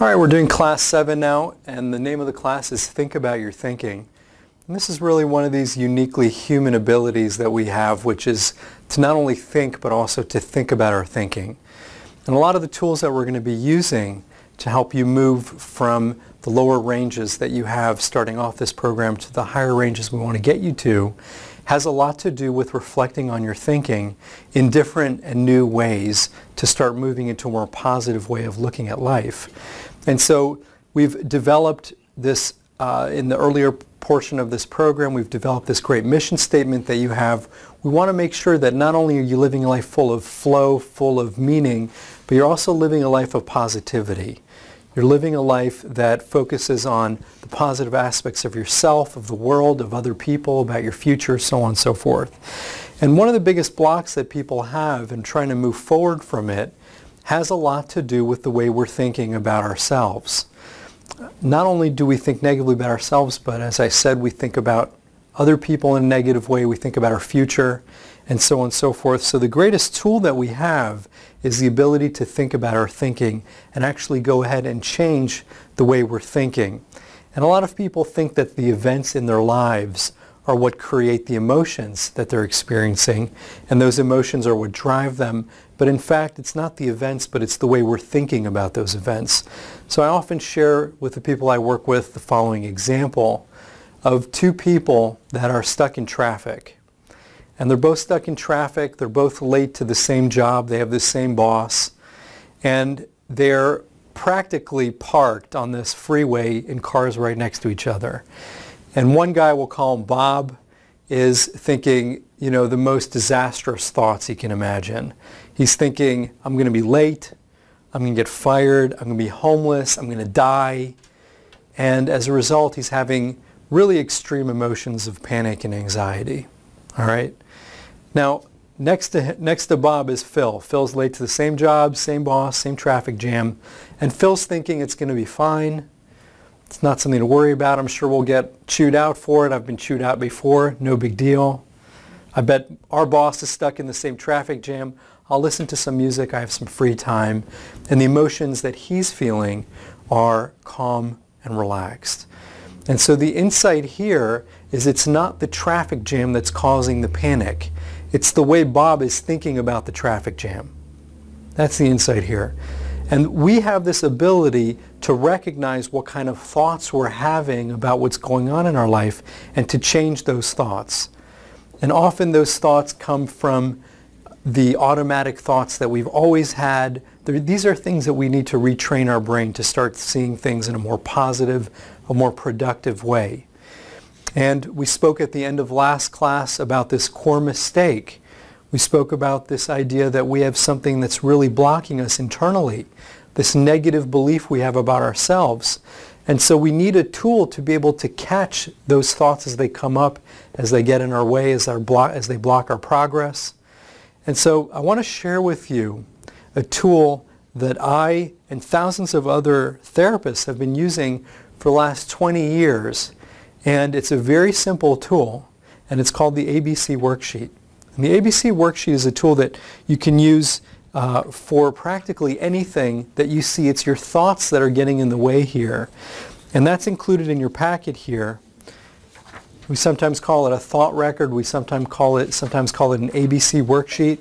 All right, we're doing class 7 now, and the name of the class is Think About Your Thinking. And this is really one of these uniquely human abilities that we have, which is to not only think, but also to think about our thinking. And a lot of the tools that we're going to be using to help you move from the lower ranges that you have starting off this program to the higher ranges we want to get you to has a lot to do with reflecting on your thinking in different and new ways to start moving into a more positive way of looking at life. And so we've developed this, in the earlier portion of this program, we've developed this great mission statement that you have. We want to make sure that not only are you living a life full of flow, full of meaning, but you're also living a life of positivity. You're living a life that focuses on the positive aspects of yourself, of the world, of other people, about your future, so on and so forth. And one of the biggest blocks that people have in trying to move forward from it has a lot to do with the way we're thinking about ourselves. Not only do we think negatively about ourselves, but as I said, we think about other people in a negative way, we think about our future, and so on and so forth. So the greatest tool that we have is the ability to think about our thinking and actually go ahead and change the way we're thinking. And a lot of people think that the events in their lives are what create the emotions that they're experiencing, and those emotions are what drive them. But in fact, it's not the events, but it's the way we're thinking about those events. So I often share with the people I work with the following example of two people that are stuck in traffic. And they're both stuck in traffic, they're both late to the same job, they have the same boss, and they're practically parked on this freeway in cars right next to each other. And one guy, we'll call him Bob, is thinking, the most disastrous thoughts he can imagine. He's thinking, I'm going to be late, I'm going to get fired, I'm going to be homeless, I'm going to die. And as a result, he's having really extreme emotions of panic and anxiety. All right? Now, next to Bob is Phil. Phil's late to the same job, same boss, same traffic jam. And Phil's thinking it's going to be fine. It's not something to worry about. I'm sure we'll get chewed out for it. I've been chewed out before. No big deal. I bet our boss is stuck in the same traffic jam. I'll listen to some music. I have some free time. And the emotions that he's feeling are calm and relaxed. And so the insight here is it's not the traffic jam that's causing the panic. It's the way Bob is thinking about the traffic jam. That's the insight here. And we have this ability to recognize what kind of thoughts we're having about what's going on in our life and to change those thoughts. And often those thoughts come from the automatic thoughts that we've always had. These are things that we need to retrain our brain to start seeing things in a more positive, a more productive way. And we spoke at the end of last class about this core mistake. We spoke about this idea that we have something that's really blocking us internally, this negative belief we have about ourselves. And so we need a tool to be able to catch those thoughts as they come up, as they get in our way, as they block our progress. And so I want to share with you a tool that I and thousands of other therapists have been using for the last 20 years. And it's a very simple tool, and it's called the ABC Worksheet. And the ABC Worksheet is a tool that you can use for practically anything that you see. It's your thoughts that are getting in the way here. And that's included in your packet here. We sometimes call it a thought record. We sometimes call it an ABC Worksheet.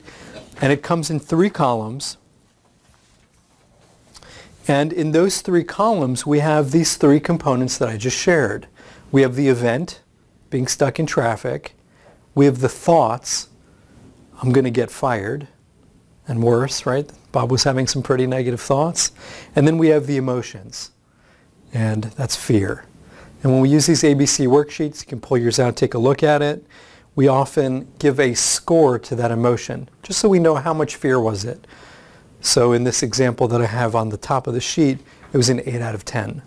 And it comes in 3 columns. And in those 3 columns, we have these 3 components that I just shared. We have the event, being stuck in traffic. We have the thoughts, I'm going to get fired, and worse, right? Bob was having some pretty negative thoughts. And then we have the emotions, and that's fear. And when we use these ABC worksheets, you can pull yours out, take a look at it. We often give a score to that emotion, just so we know how much fear was it. So in this example that I have on the top of the sheet, it was an 8 out of 10.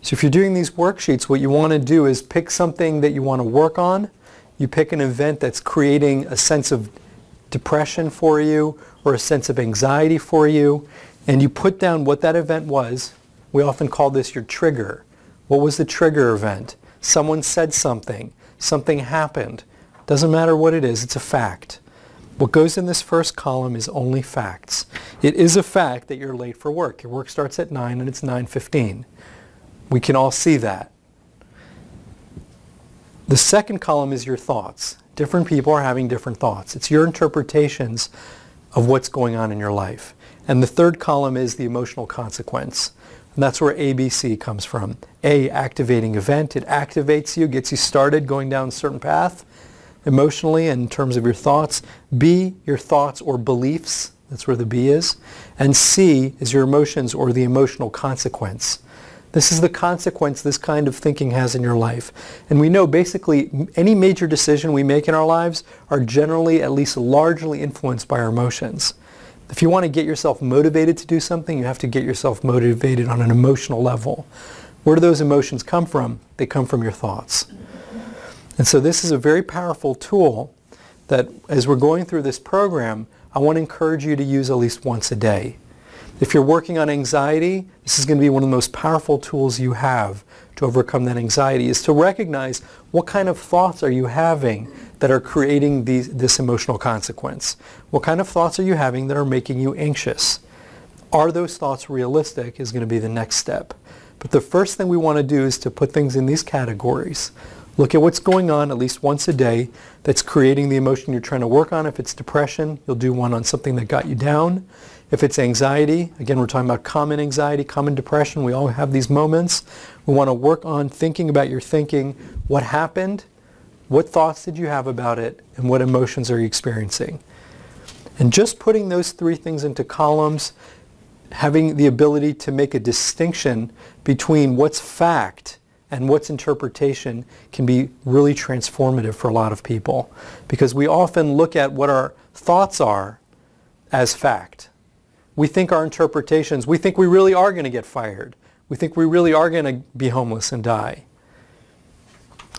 So if you're doing these worksheets, what you want to do is pick something that you want to work on. You pick an event that's creating a sense of depression for you or a sense of anxiety for you, and you put down what that event was. We often call this your trigger. What was the trigger event? Someone said something. Something happened. Doesn't matter what it is. It's a fact. What goes in this first column is only facts. It is a fact that you're late for work. Your work starts at 9 and it's 9:15. We can all see that. The second column is your thoughts. Different people are having different thoughts. It's your interpretations of what's going on in your life. And the third column is the emotional consequence. And that's where ABC comes from. A, activating event. It activates you, gets you started going down a certain path emotionally and in terms of your thoughts. B, your thoughts or beliefs. That's where the B is. And C is your emotions or the emotional consequence. This is the consequence this kind of thinking has in your life. And we know basically any major decision we make in our lives are generally, at least largely, influenced by our emotions. If you want to get yourself motivated to do something, you have to get yourself motivated on an emotional level. Where do those emotions come from? They come from your thoughts. And so this is a very powerful tool that as we're going through this program, I want to encourage you to use at least once a day. If you're working on anxiety, this is going to be one of the most powerful tools you have to overcome that anxiety, is to recognize what kind of thoughts are you having that are creating this emotional consequence. What kind of thoughts are you having that are making you anxious? Are those thoughts realistic is going to be the next step. But the first thing we want to do is to put things in these categories. Look at what's going on at least once a day that's creating the emotion you're trying to work on. If it's depression, you'll do one on something that got you down. If it's anxiety, again, we're talking about common anxiety, common depression. We all have these moments. We want to work on thinking about your thinking. What happened? What thoughts did you have about it? And what emotions are you experiencing? And just putting those three things into columns, having the ability to make a distinction between what's fact and what's interpretation can be really transformative for a lot of people. Because we often look at what our thoughts are as fact. We think our interpretations, we think we really are going to get fired. We think we really are going to be homeless and die.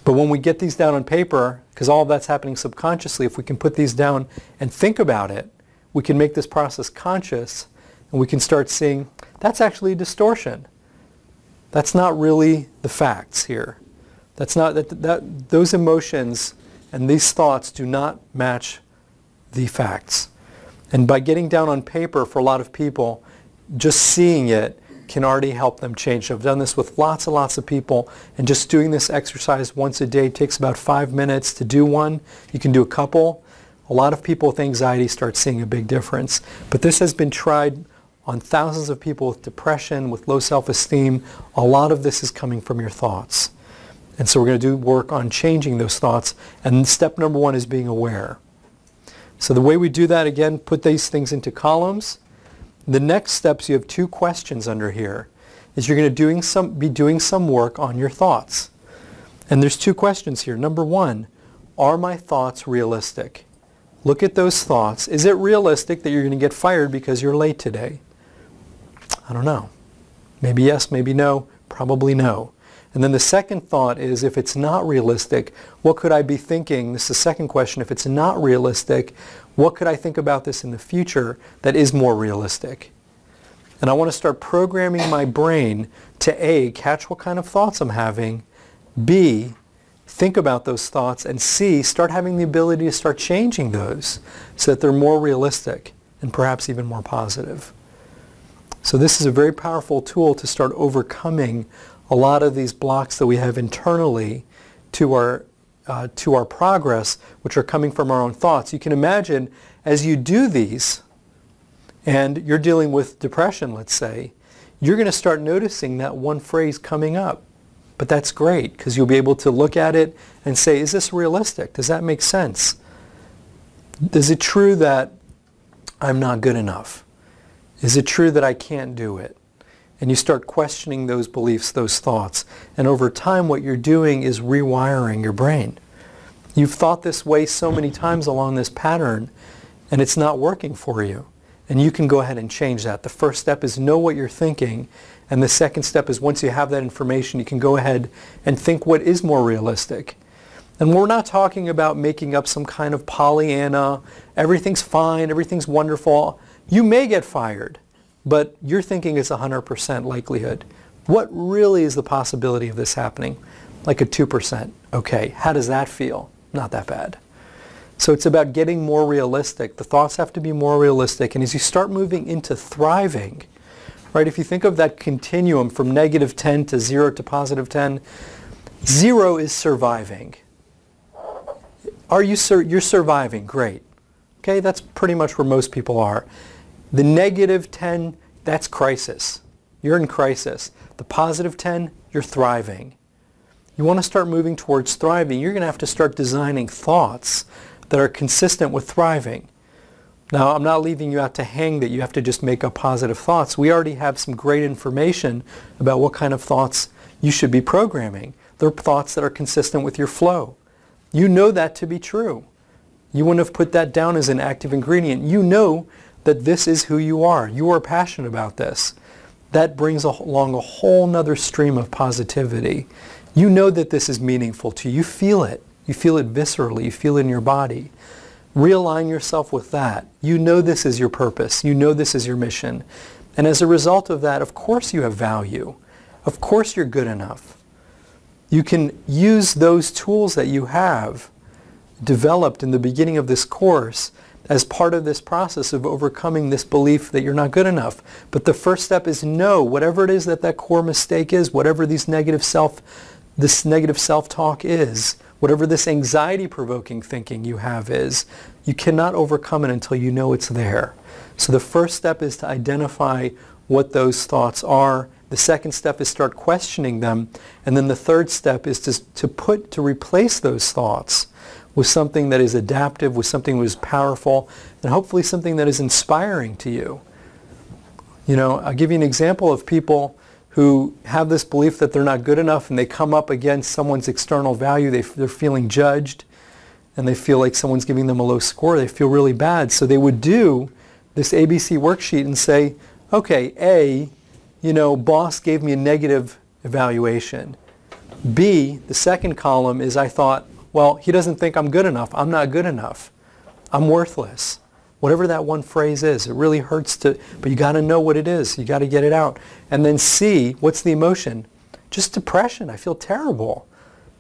But when we get these down on paper, because all of that's happening subconsciously, if we can put these down and think about it, we can make this process conscious and we can start seeing that's actually a distortion. That's not really the facts here. That's not, those emotions and these thoughts do not match the facts. And by getting down on paper for a lot of people, just seeing it can already help them change. I've done this with lots and lots of people, and just doing this exercise once a day takes about 5 minutes to do one. You can do a couple. A lot of people with anxiety start seeing a big difference. But this has been tried on thousands of people with depression, with low self-esteem. A lot of this is coming from your thoughts. And so we're going to do work on changing those thoughts. And step number one is being aware. So the way we do that, again, put these things into columns. The next steps, you have 2 questions under here, is you're going to be doing some work on your thoughts. And there's 2 questions here. Number 1, are my thoughts realistic? Look at those thoughts. Is it realistic that you're going to get fired because you're late today? I don't know. Maybe yes, maybe no, probably no. And then the second thought is, if it's not realistic, what could I be thinking? This is the second question. If it's not realistic, what could I think about this in the future that is more realistic? And I want to start programming my brain to A, catch what kind of thoughts I'm having, B, think about those thoughts, and C, start having the ability to start changing those so that they're more realistic and perhaps even more positive. So this is a very powerful tool to start overcoming a lot of these blocks that we have internally to our progress, which are coming from our own thoughts. You can imagine as you do these, and you're dealing with depression, let's say, you're going to start noticing that one phrase coming up. But that's great, because you'll be able to look at it and say, is this realistic? Does that make sense? Is it true that I'm not good enough? Is it true that I can't do it? And you start questioning those beliefs, those thoughts. And over time, what you're doing is rewiring your brain. You've thought this way so many times along this pattern, and it's not working for you. And you can go ahead and change that. The first step is know what you're thinking. And the second step is, once you have that information, you can go ahead and think what is more realistic. And we're not talking about making up some kind of Pollyanna, everything's fine, everything's wonderful. You may get fired, but you're thinking it's 100% likelihood. What really is the possibility of this happening? Like a 2%. Okay, how does that feel? Not that bad. So it's about getting more realistic. The thoughts have to be more realistic. And as you start moving into thriving, right, if you think of that continuum from -10 to 0 to +10, 0 is surviving. You're surviving, great. Okay, that's pretty much where most people are. The -10, that's crisis. You're in crisis. The +10, you're thriving. You want to start moving towards thriving, you're going to have to start designing thoughts that are consistent with thriving. Now, I'm not leaving you out to hang that you have to just make up positive thoughts. We already have some great information about what kind of thoughts you should be programming. They're thoughts that are consistent with your flow. You know that to be true. You wouldn't have put that down as an active ingredient. You know that this is who you are. You are passionate about this. That brings along a whole nother stream of positivity. You know that this is meaningful to you. You feel it. You feel it viscerally. You feel it in your body. Realign yourself with that. You know this is your purpose. You know this is your mission. And as a result of that, of course you have value. Of course you're good enough. You can use those tools that you have developed in the beginning of this course as part of this process of overcoming this belief that you're not good enough. But the first step is know whatever it is that core mistake is, whatever this negative self-talk is, whatever this anxiety-provoking thinking you have is, you cannot overcome it until you know it's there. So the first step is to identify what those thoughts are. The second step is start questioning them. And then the third step is to replace those thoughts with something that is adaptive, with something that is powerful, and hopefully something that is inspiring to you. You know, I'll give you an example of people who have this belief that they're not good enough and they come up against someone's external value. They're feeling judged and they feel like someone's giving them a low score. They feel really bad. So they would do this ABC worksheet and say, okay, A, you know, boss gave me a negative evaluation. B, the second column is I thought, well, he doesn't think I'm good enough. I'm not good enough. I'm worthless. Whatever that one phrase is, it really hurts to, but you got to know what it is. You got to get it out. And then C, what's the emotion? Just depression. I feel terrible,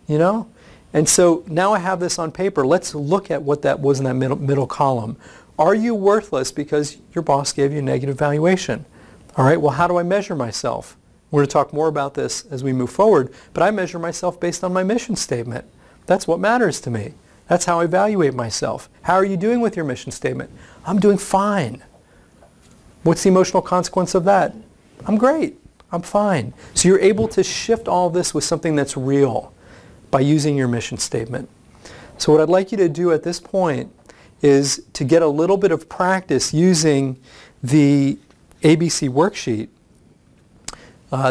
you know? And so now I have this on paper. Let's look at what that was in that middle column. Are you worthless because your boss gave you a negative valuation? All right, well, how do I measure myself? We're going to talk more about this as we move forward, but I measure myself based on my mission statement. That's what matters to me. That's how I evaluate myself. How are you doing with your mission statement? I'm doing fine. What's the emotional consequence of that? I'm great. I'm fine. So you're able to shift all this with something that's real by using your mission statement. So what I'd like you to do at this point is to get a little bit of practice using the ABC worksheet.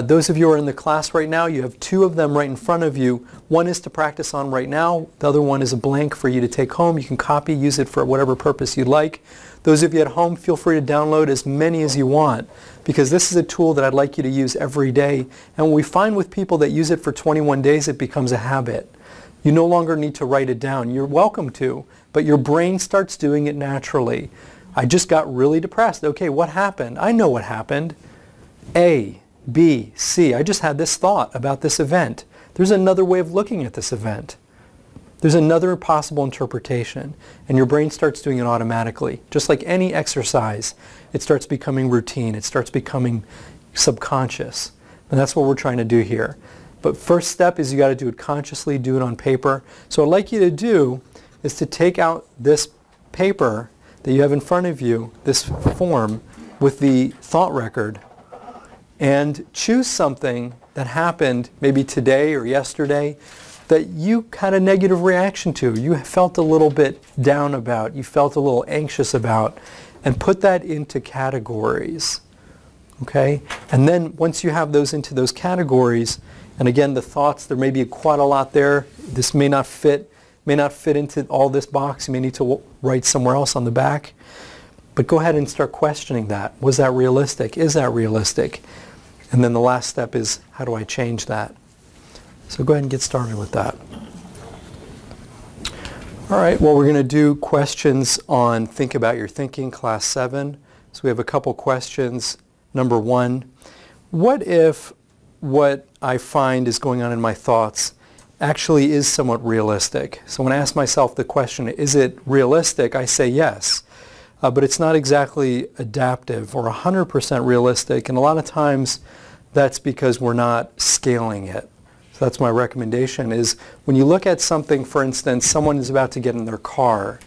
Those of you who are in the class right now, you have two of them right in front of you. One is to practice on right now. The other one is a blank for you to take home. You can copy, use it for whatever purpose you'd like. Those of you at home, feel free to download as many as you want, because this is a tool that I'd like you to use every day. And what we find with people that use it for 21 days, it becomes a habit. You no longer need to write it down. You're welcome to, but your brain starts doing it naturally. I just got really depressed. Okay, what happened? I know what happened. A, B, C. I just had this thought about this event. There's another way of looking at this event. There's another possible interpretation, and your brain starts doing it automatically. Just like any exercise, it starts becoming routine. It starts becoming subconscious, and that's what we're trying to do here. But first step is you got to do it consciously, do it on paper. So what I'd like you to do is to take out this paper that you have in front of you, this form with the thought record, and choose something that happened maybe today or yesterday that you had a negative reaction to. You felt a little bit down about, you felt a little anxious about, and put that into categories. Okay? And then once you have those into those categories, and again the thoughts, there may be quite a lot there. This may not fit into all this box. You may need to write somewhere else on the back. But go ahead and start questioning that. Was that realistic? Is that realistic? And then the last step is, how do I change that? So go ahead and get started with that. All right, well, we're going to do questions on Think About Your Thinking, Class 7. So we have a couple questions. Number 1, what if what I find is going on in my thoughts actually is somewhat realistic. So when I ask myself the question, is it realistic, I say yes. But it's not exactly adaptive or 100% realistic, and a lot of times that's because we're not scaling it. So that's my recommendation, is when you look at something, for instance, someone is about to get in their car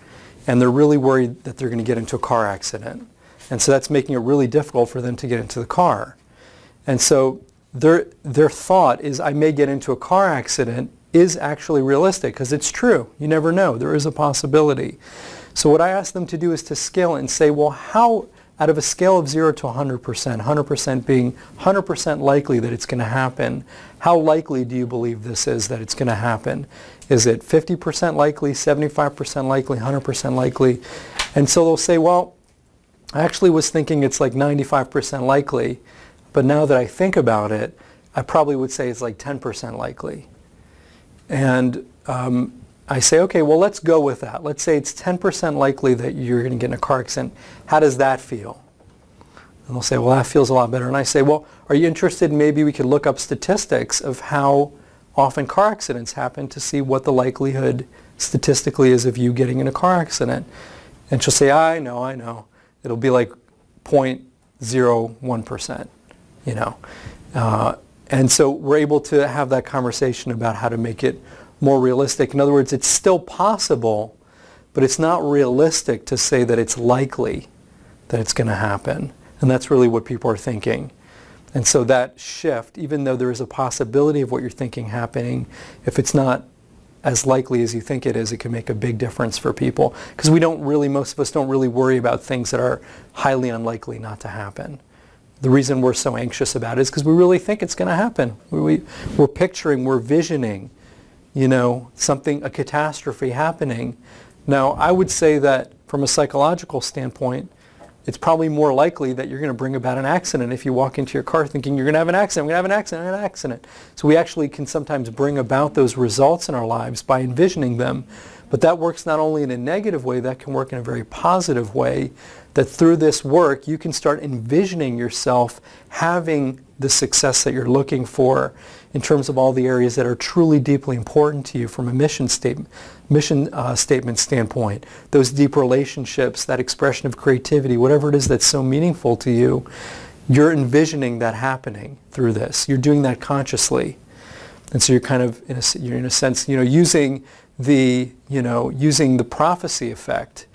and they're really worried that they're going to get into a car accident. And so that's making it really difficult for them to get into the car. And so their thought is, I may get into a car accident, is actually realistic because it's true. You never know. There is a possibility. So what I ask them to do is to scale it and say, well, how, out of a scale of 0 to 100%, 100% being 100% likely that it's going to happen, how likely do you believe this is that it's going to happen? Is it 50% likely, 75% likely, 100% likely? And so they'll say, well, I actually was thinking it's like 95% likely, but now that I think about it, I probably would say it's like 10% likely. And I say, okay, well, let's go with that. Let's say it's 10% likely that you're going to get in a car accident. How does that feel? And they'll say, well, that feels a lot better. And I say, well, are you interested? Maybe we could look up statistics of how often car accidents happen to see what the likelihood statistically is of you getting in a car accident. And she'll say, I know. It'll be like 0.01%, you know. And so we're able to have that conversation about how to make it more realistic. In other words, it's still possible, but it's not realistic to say that it's likely that it's going to happen. And that's really what people are thinking. And so that shift, even though there is a possibility of what you're thinking happening, if it's not as likely as you think it is, it can make a big difference for people. Because we don't really, most of us don't really worry about things that are highly unlikely not to happen. The reason we're so anxious about it is because we really think it's going to happen. We're picturing, we're visioning, you know, something, a catastrophe happening. Now, I would say that from a psychological standpoint, it's probably more likely that you're going to bring about an accident if you walk into your car thinking you're going to have an accident, I'm going to have an accident, I'm going to have an accident. So we actually can sometimes bring about those results in our lives by envisioning them. But that works not only in a negative way, that can work in a very positive way, that through this work you can start envisioning yourself having the success that you're looking for in terms of all the areas that are truly deeply important to you from a mission statement standpoint. Those deep relationships, that expression of creativity, whatever it is that's so meaningful to you, you're envisioning that happening through this. You're doing that consciously. And so you're kind of, you're in a sense, you know, using the prophecy effect,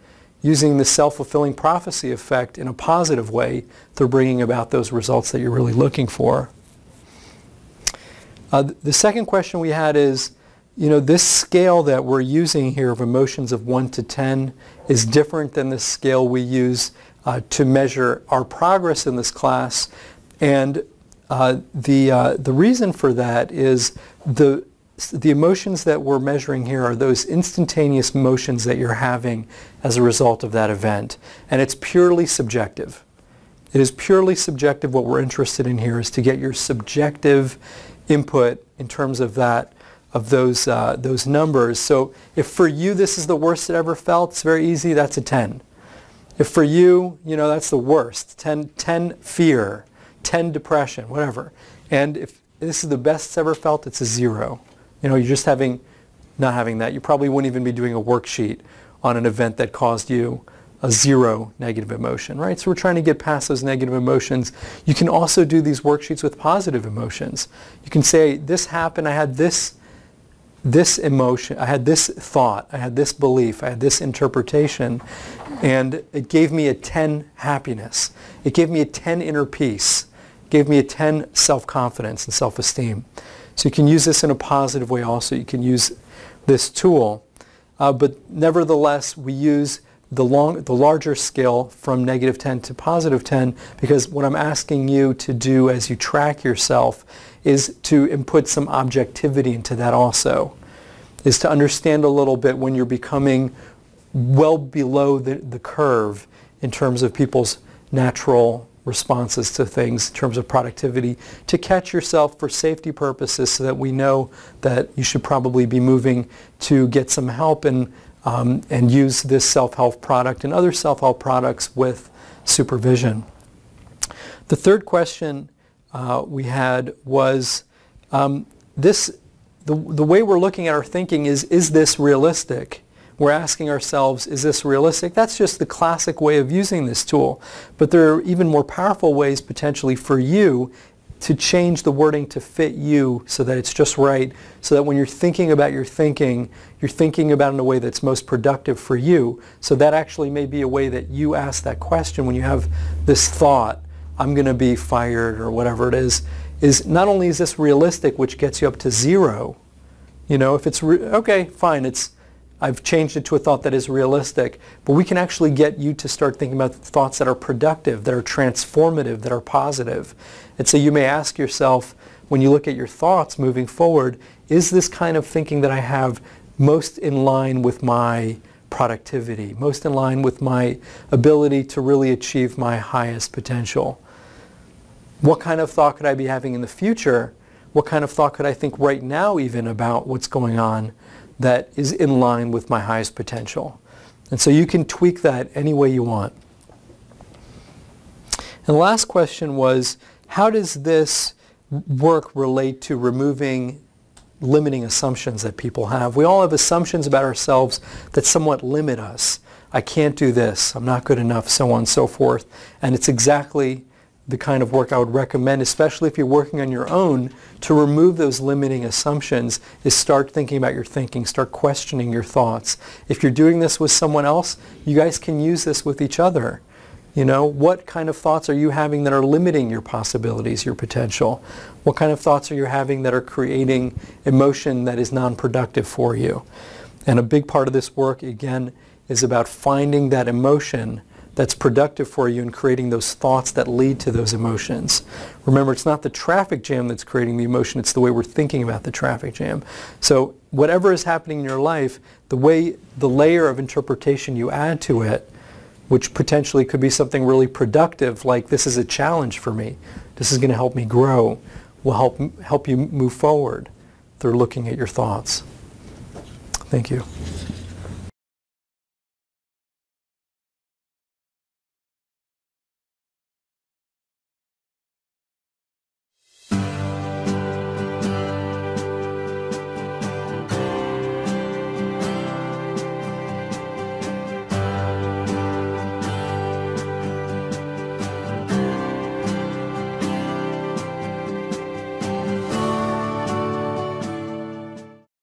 using the self-fulfilling prophecy effect in a positive way through bringing about those results that you're really looking for. The second question we had is, you know, this scale that we're using here of emotions of 1 to 10 is different than the scale we use to measure our progress in this class. And the reason for that is the emotions that we're measuring here are those instantaneous emotions that you're having as a result of that event. And it's purely subjective. It is purely subjective. What we're interested in here is to get your subjective input in terms of that, of those numbers. So if for you this is the worst it ever felt, it's very easy, that's a 10. If for you, you know, that's the worst, 10 fear, 10 depression, whatever. And if this is the best it's ever felt, it's a 0. You know, you're just not having that. You probably wouldn't even be doing a worksheet on an event that caused you a 0 negative emotion, right? So we're trying to get past those negative emotions. You can also do these worksheets with positive emotions. You can say, this happened, I had this emotion, I had this thought, I had this belief, I had this interpretation, and it gave me a 10 happiness. It gave me a 10 inner peace. It gave me a 10 self-confidence and self-esteem. So you can use this in a positive way also. You can use this tool. But nevertheless, we use the larger scale from -10 to +10, because what I'm asking you to do as you track yourself is to input some objectivity into that also, is to understand a little bit when you're becoming well below the curve in terms of people's natural responses to things, in terms of productivity, to catch yourself for safety purposes so that we know that you should probably be moving to get some help and use this self-help product and other self-help products with supervision. The third question we had was, this the way we're looking at our thinking is this realistic? We're asking ourselves, is this realistic? That's just the classic way of using this tool. But there are even more powerful ways potentially for you to change the wording to fit you so that it's just right, so that when you're thinking about your thinking, you're thinking about it in a way that's most productive for you. So that actually may be a way that you ask that question when you have this thought, I'm going to be fired or whatever it is not only is this realistic, which gets you up to 0, you know, if it's, okay, fine, I've changed it to a thought that is realistic, but we can actually get you to start thinking about thoughts that are productive, that are transformative, that are positive. And so you may ask yourself, when you look at your thoughts moving forward, is this kind of thinking that I have most in line with my productivity, most in line with my ability to really achieve my highest potential? What kind of thought could I be having in the future? What kind of thought could I think right now even about what's going on that is in line with my highest potential? And so you can tweak that any way you want. And the last question was, how does this work relate to removing limiting assumptions that people have? We all have assumptions about ourselves that somewhat limit us. I can't do this, I'm not good enough, so on and so forth. And it's exactly the kind of work I would recommend, especially if you're working on your own, to remove those limiting assumptions, is start thinking about your thinking, start questioning your thoughts. If you're doing this with someone else, you guys can use this with each other. You know, what kind of thoughts are you having that are limiting your possibilities, your potential? What kind of thoughts are you having that are creating emotion that is non-productive for you? And a big part of this work, again, is about finding that emotion that's productive for you and creating those thoughts that lead to those emotions. Remember, it's not the traffic jam that's creating the emotion, it's the way we're thinking about the traffic jam. So whatever is happening in your life, the layer of interpretation you add to it, which potentially could be something really productive, like this is a challenge for me, this is going to help me grow, will help you move forward through looking at your thoughts. Thank you.